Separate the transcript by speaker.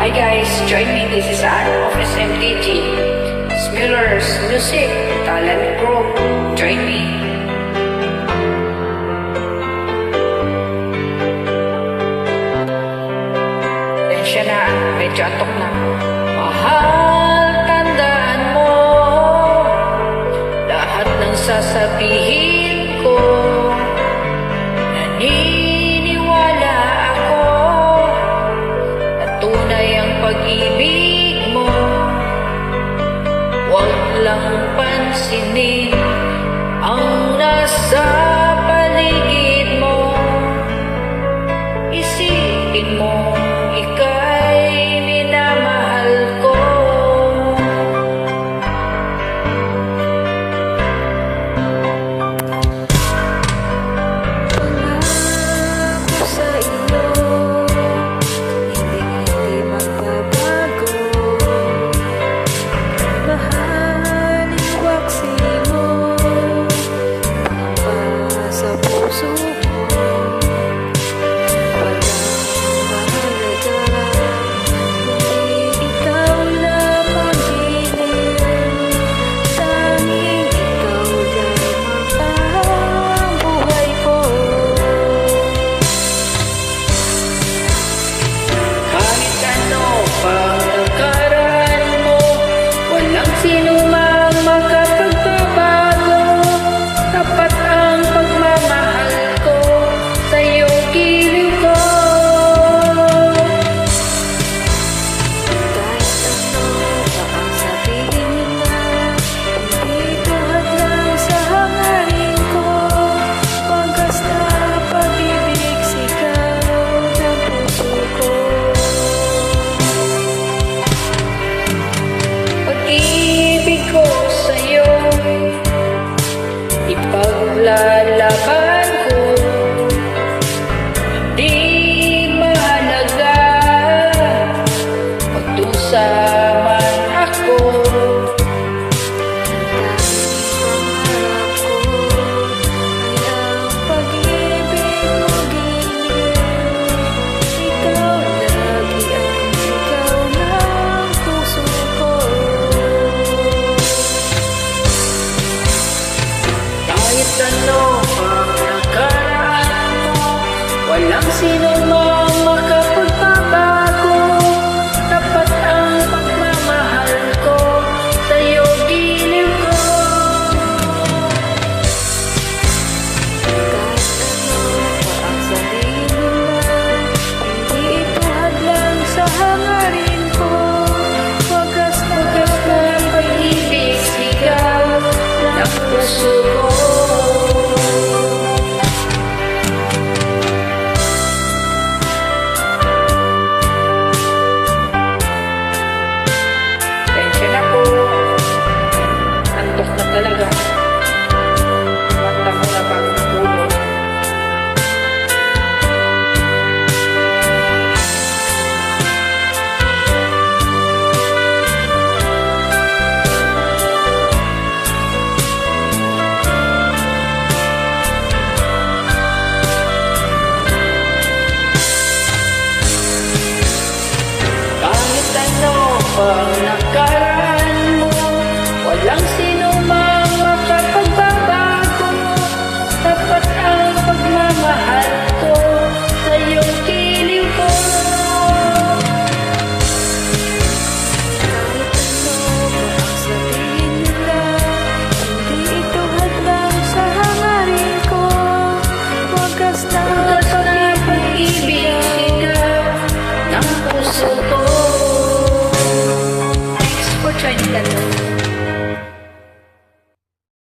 Speaker 1: Hi guys, join me. This is Anne of SMTG. Smiller's Music Talent Group. Join me. Tensya na, medyo atok na. Mahal, tandaan mo lahat ng sasabihin ko. Naniniwala ako na tunay ang pag-ibig mo. Huwag lang pansinin ang nasa paligid mo. Isipin mo ika'y minamahal ko.
Speaker 2: Pangako sa iyo, hindi magbabago. Mahalin waksi mo, pangamba sa puso ko. Walang mahalaga, kundi ikaw lamang hiling. Tanging ikaw lamang ang buhay ko.
Speaker 1: Kahit ano pang nakaraan mo, walang sinumang makapagbabago. Tapat ang pagmamahal ko sa'yo, giliw ko.
Speaker 2: Kahit ano pa ang sabihin nila, hindi ito hadlang sa hangarin ko. Wagas na pag-ibig, sigaw ng puso ko.
Speaker 1: Pag-ibig ko sa'yo, ipaglalaban ko. Hindi mahalaga magdusa man ako.
Speaker 2: Pangarap ko ay ang pag-ibig mo, giliw. Ikaw lagi ang sigaw ng puso ko.
Speaker 1: Kahit ano ang nakaraan mo, walang sinumang makapagbabago. Tapat ang pagmamahal ko sa'yo, giliw ko.
Speaker 2: Kahit ano pa ang sabihin nila, hindi ito hadlang sa hangarin ko. Wagas na
Speaker 1: Pag-ibig, sigaw ng puso ko. Tensya na po. Antok na talaga. Mata ko na bago matulog. Kahit ano pang nakaraan mo, walang sinumang makapagbabago. Tapat ang pagmamahal ko sa'yo, giliw ko.
Speaker 2: kahit ano pa ang sabihin nila, hindi ito hadlang sa hangarin ko. Wagas na
Speaker 1: Tugas na pag-ibig, sigaw ng puso ko. Thanks for joining the